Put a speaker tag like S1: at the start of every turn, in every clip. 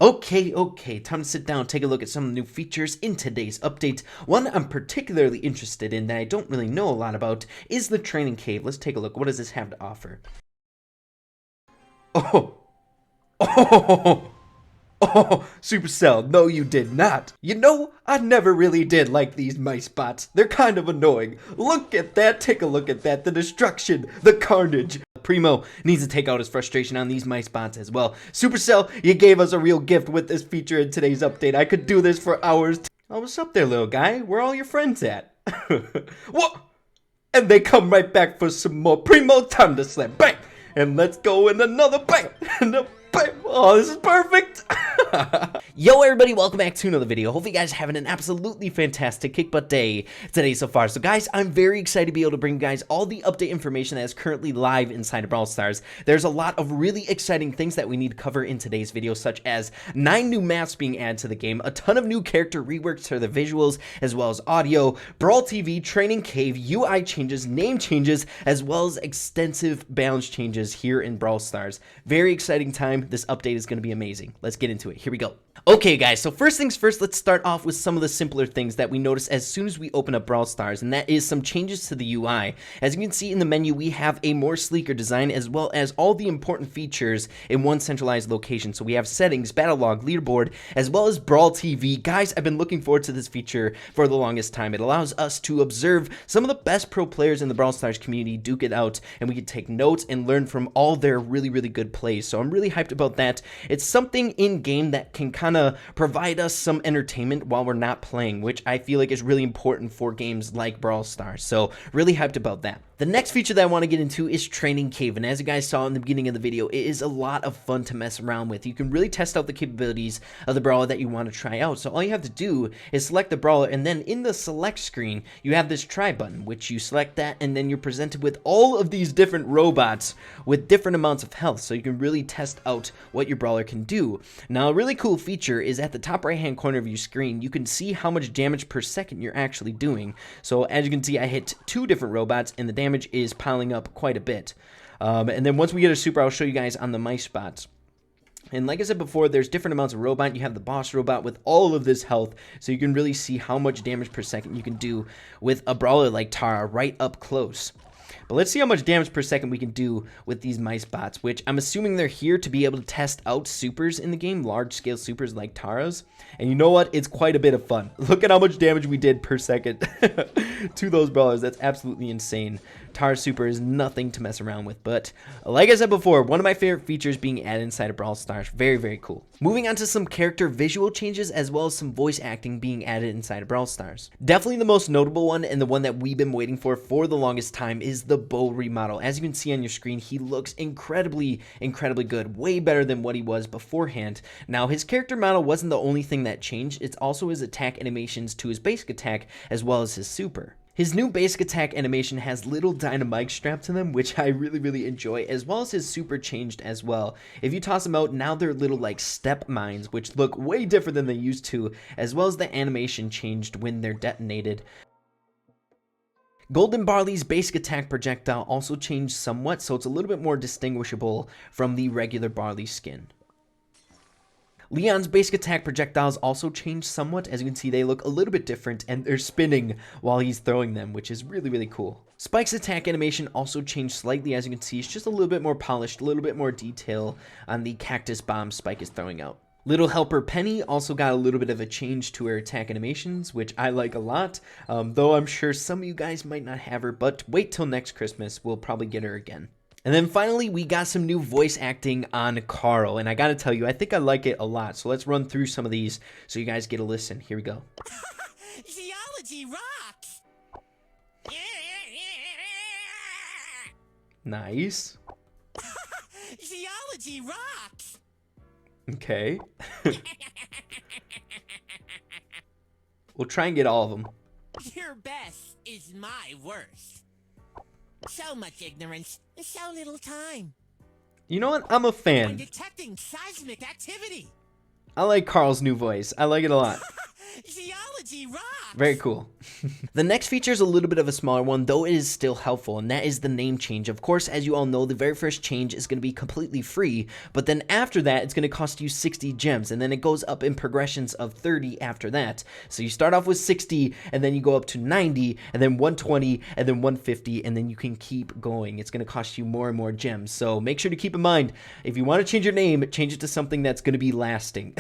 S1: Okay, time to sit down, take a look at some of the new features in today's update. One I'm particularly interested in that I don't really know a lot about is the training cave. Let's take a look. What does this have to offer? Oh, oh, oh, Supercell, no you did not. You know, I never really did like these mice bots. They're kind of annoying. Look at that, take a look at that, the destruction, the carnage. Primo needs to take out his frustration on these mice bots as well. Supercell, you gave us a real gift with this feature in today's update. I could do this for hours. Oh, what's up there, little guy? Where are all your friends at? What? And they come right back for some more. Primo, time to slam. Bang! And let's go in another bang! And a bang! Oh, this is perfect! Yo everybody, welcome back to another video. Hope you guys are having an absolutely fantastic kick butt day today so far. So guys, I'm very excited to be able to bring you guys all the update information that is currently live inside of Brawl Stars. There's a lot of really exciting things that we need to cover in today's video, such as 9 new maps being added to the game, a ton of new character reworks for the visuals as well as audio, Brawl TV, training cave, UI changes, name changes, as well as extensive balance changes here in Brawl Stars. Very exciting time. This update is going to be amazing. Let's get into it. Here we go. Okay guys, so first things first, let's start off with some of the simpler things that we notice as soon as we open up Brawl Stars, and that is some changes to the UI. As you can see in the menu, we have a more sleeker design as well as all the important features in one centralized location. So we have settings, battle log, leaderboard, as well as Brawl TV. Guys, I've been looking forward to this feature for the longest time. It allows us to observe some of the best pro players in the Brawl Stars community duke it out, and we can take notes and learn from all their really good plays. So I'm really hyped about that. It's something in game that can kind of provide us some entertainment while we're not playing, which I feel like is really important for games like Brawl Stars. So really hyped about that. The next feature that I want to get into is Training Cave, and as you guys saw in the beginning of the video, it is a lot of fun to mess around with. You can really test out the capabilities of the brawler that you want to try out. So all you have to do is select the brawler, and then in the select screen, you have this try button, which you select that, and then you're presented with all of these different robots with different amounts of health, so you can really test out what your brawler can do. Now, a really cool feature is at the top right hand corner of your screen, you can see how much damage per second you're actually doing. So as you can see, I hit 2 different robots, and the damage is piling up quite a bit. And then once we get a super, I'll show you guys on the mice spots. And like I said before, there's different amounts of robot. You have the boss robot with all of this health, so you can really see how much damage per second you can do with a brawler like Tara right up close. But let's see how much damage per second we can do with these mice bots, which I'm assuming they're here to be able to test out supers in the game, large-scale supers like Tara's. And you know what? It's quite a bit of fun. Look at how much damage we did per second to those brawlers. That's absolutely insane. Tara's super is nothing to mess around with, but like I said before, one of my favorite features being added inside of Brawl Stars. Very cool. Moving on to some character visual changes as well as some voice acting being added inside of Brawl Stars. Definitely the most notable one, and the one that we've been waiting for the longest time, is the Bo remodel. As you can see on your screen, he looks incredibly good, way better than what he was beforehand. Now, his character model wasn't the only thing that changed, it's also his attack animations to his basic attack as well as his super. His new basic attack animation has little dynamite strapped to them, which I really enjoy, as well as his super changed as well. If you toss them out, now they're little like step mines, which look way different than they used to, as well as the animation changed when they're detonated. Golden Barley's basic attack projectile also changed somewhat, so it's a little bit more distinguishable from the regular Barley skin. Leon's basic attack projectiles also changed somewhat. As you can see, they look a little bit different, and they're spinning while he's throwing them, which is really cool. Spike's attack animation also changed slightly. As you can see, it's just a little bit more polished, a little bit more detail on the cactus bomb Spike is throwing out. Little Helper Penny also got a little bit of a change to her attack animations, which I like a lot, though I'm sure some of you guys might not have her, but wait till next Christmas, we'll probably get her again. And then finally, we got some new voice acting on Carl, and I gotta tell you, I think I like it a lot. So let's run through some of these so you guys get a listen. Here we go.
S2: Geology rocks!
S1: Nice.
S2: Geology rocks!
S1: Okay. We'll try and get all of them.
S2: Your best is my worst. So much ignorance, so little time.
S1: You know what? I'm a
S2: I'm
S1: fan.
S2: detecting seismic activity.
S1: I like Carl's new voice. I like it a lot.
S2: Geology rocks!
S1: Very cool. The next feature is a little bit of a smaller one, though it is still helpful, and that is the name change. Of course, as you all know, the very first change is going to be completely free, but then after that, it's going to cost you 60 gems, and then it goes up in progressions of 30 after that. So you start off with 60, and then you go up to 90, and then 120, and then 150, and then you can keep going. It's going to cost you more and more gems, so make sure to keep in mind, if you want to change your name, change it to something that's going to be lasting.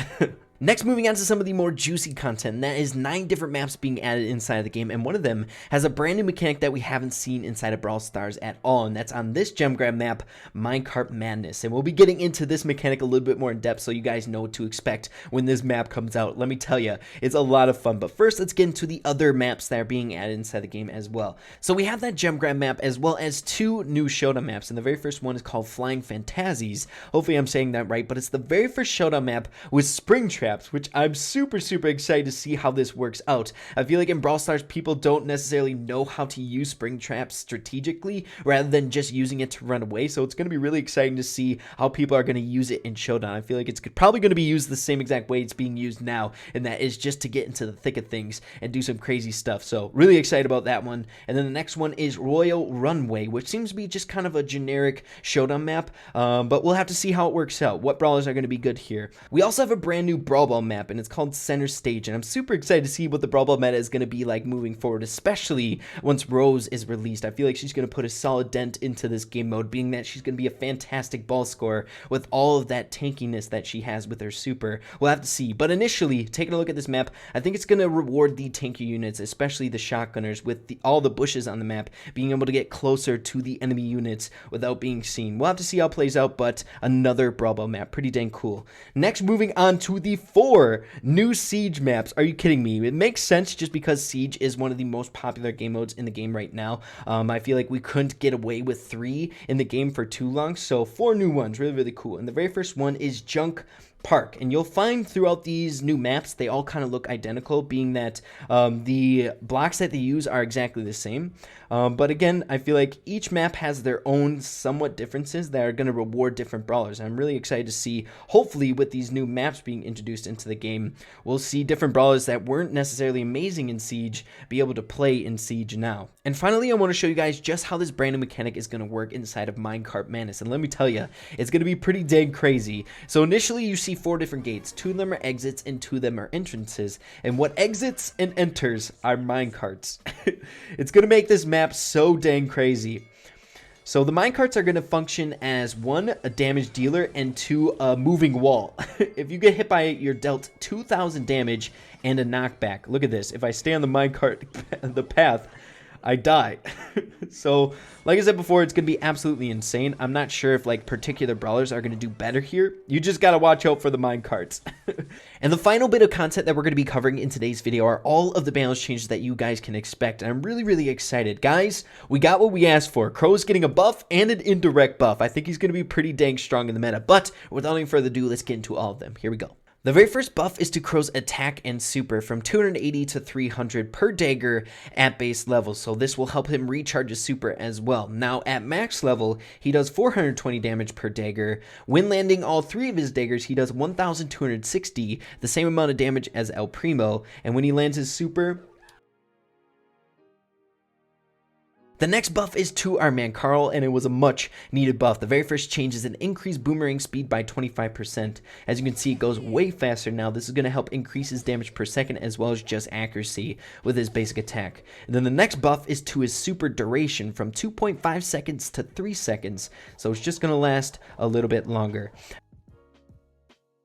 S1: Next, moving on to some of the more juicy content, and that is 9 different maps being added inside of the game, and one of them has a brand new mechanic that we haven't seen inside of Brawl Stars at all, and that's on this gem grab map, Minecart Madness. And we'll be getting into this mechanic a little bit more in depth so you guys know what to expect when this map comes out. Let me tell you, it's a lot of fun. But first, let's get into the other maps that are being added inside the game as well. So we have that gem grab map as well as 2 new showdown maps, and the very first one is called Flying Fantasies. Hopefully I'm saying that right, but it's the very first showdown map with spring traps, which I'm super excited to see how this works out. I feel like in Brawl Stars, people don't necessarily know how to use spring traps strategically rather than just using it to run away, so it's going to be really exciting to see how people are going to use it in showdown. I feel like it's probably going to be used the same exact way it's being used now, and that is just to get into the thick of things and do some crazy stuff. So really excited about that one. And then the next one is Royal Runway, which seems to be just kind of a generic showdown map, but we'll have to see how it works out, what brawlers are going to be good here. We also have a brand new Brawl Ball map, and it's called Center Stage, and I'm super excited to see what the Brawl Ball meta is going to be like moving forward, especially once Rose is released. I feel like she's going to put a solid dent into this game mode, being that she's going to be a fantastic ball scorer with all of that tankiness that she has with her super. We'll have to see, but initially, taking a look at this map, I think it's going to reward the tanky units, especially the shotgunners, with all the bushes on the map, being able to get closer to the enemy units without being seen. We'll have to see how it plays out, but another Brawl Ball map, pretty dang cool. Next, moving on to the 4 new Siege maps. Are you kidding me? It makes sense just because Siege is one of the most popular game modes in the game right now. I feel like we couldn't get away with 3 in the game for too long, so 4 new ones, really cool. And the very first one is Junk Park, and you'll find throughout these new maps they all kind of look identical, being that the blocks that they use are exactly the same, but again, I feel like each map has their own somewhat differences that are going to reward different brawlers. I'm really excited to see, hopefully with these new maps being introduced into the game, we'll see different brawlers that weren't necessarily amazing in Siege be able to play in Siege now. And finally, I want to show you guys just how this brand new mechanic is going to work inside of Minecart Madness, and let me tell you, it's going to be pretty dang crazy. So initially you see 4 different gates. 2 of them are exits and 2 of them are entrances, and what exits and enters are minecarts. It's gonna make this map so dang crazy. So the minecarts are going to function as 1, a damage dealer, and 2, a moving wall. If you get hit by it, you're dealt 2,000 damage and a knockback. Look at this. If I stay on the minecart, the path, I die. So, like I said before, it's going to be absolutely insane. I'm not sure if, like, particular brawlers are going to do better here. You just got to watch out for the minecarts. And the final bit of content that we're going to be covering in today's video are all of the balance changes that you guys can expect. And I'm really excited. Guys, we got what we asked for. Crow's getting a buff and an indirect buff. I think he's going to be pretty dang strong in the meta. But without any further ado, let's get into all of them. Here we go. The very first buff is to Crow's attack and super from 280 to 300 per dagger at base level, so this will help him recharge his super as well. Now at max level, he does 420 damage per dagger. When landing all 3 of his daggers, he does 1260, the same amount of damage as El Primo, and when he lands his super, the next buff is to our man Carl, and it was a much needed buff. The very first change is an increased boomerang speed by 25%. As you can see, it goes way faster now. This is going to help increase his damage per second as well as just accuracy with his basic attack. And then the next buff is to his super duration from 2.5 seconds to 3 seconds. So it's just going to last a little bit longer.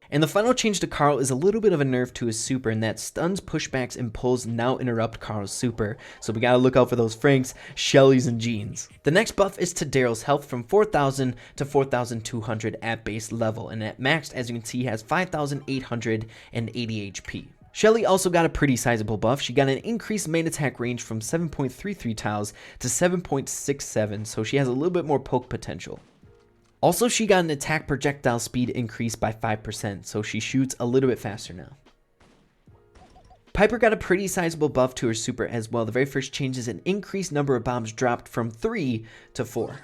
S1: And the final change to Carl is a little bit of a nerf to his super, and that stuns, pushbacks, and pulls now interrupt Carl's super. So we gotta look out for those Franks, Shellys, and Jeans. The next buff is to Daryl's health from 4,000 to 4,200 at base level, and at max, as you can see, he has 5,880 HP. Shelly also got a pretty sizable buff. She got an increased main attack range from 7.33 tiles to 7.67, so she has a little bit more poke potential. Also, she got an attack projectile speed increase by 5%, so she shoots a little bit faster now. Piper got a pretty sizable buff to her super as well. The very first change is an increased number of bombs dropped from 3 to 4.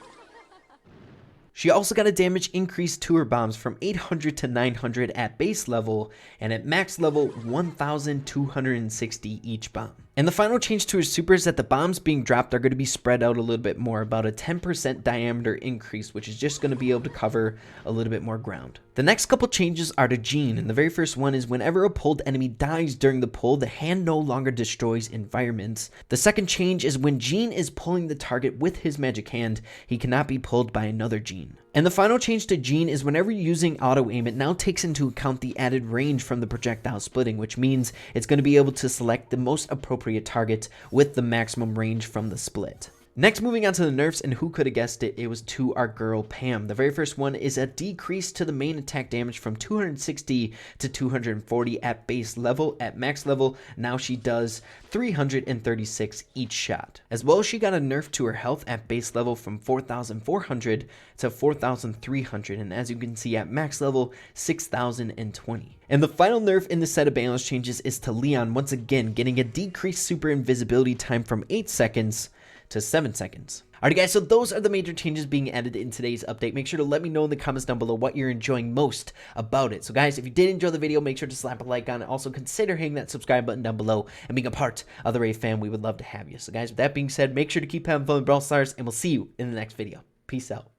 S1: She also got a damage increase to her bombs from 800 to 900 at base level, and at max level 1260 each bomb. And the final change to her super is that the bombs being dropped are going to be spread out a little bit more, about a 10% diameter increase, which is just going to be able to cover a little bit more ground. The next couple changes are to Jean, and the very first one is whenever a pulled enemy dies during the pull, the hand no longer destroys environments. The second change is when Jean is pulling the target with his magic hand, he cannot be pulled by another Jean. And the final change to Jean is whenever using auto aim, it now takes into account the added range from the projectile splitting, which means it's going to be able to select the most appropriate target with the maximum range from the split. Next, moving on to the nerfs, and who could have guessed it, it was to our girl Pam. The very first one is a decrease to the main attack damage from 260 to 240 at base level. At max level, now she does 336 each shot. As well, she got a nerf to her health at base level from 4,400 to 4,300, and as you can see at max level, 6,020. And the final nerf in the set of balance changes is to Leon, once again getting a decreased super invisibility time from 8 seconds to 7 seconds. Alright guys, so those are the major changes being added in today's update. Make sure to let me know in the comments down below what you're enjoying most about it. So guys, if you did enjoy the video, make sure to slap a like on it. Also consider hitting that subscribe button down below and being a part of the Ray fam. We would love to have you. So guys, with that being said, make sure to keep having fun with Brawl Stars, and we'll see you in the next video. Peace out.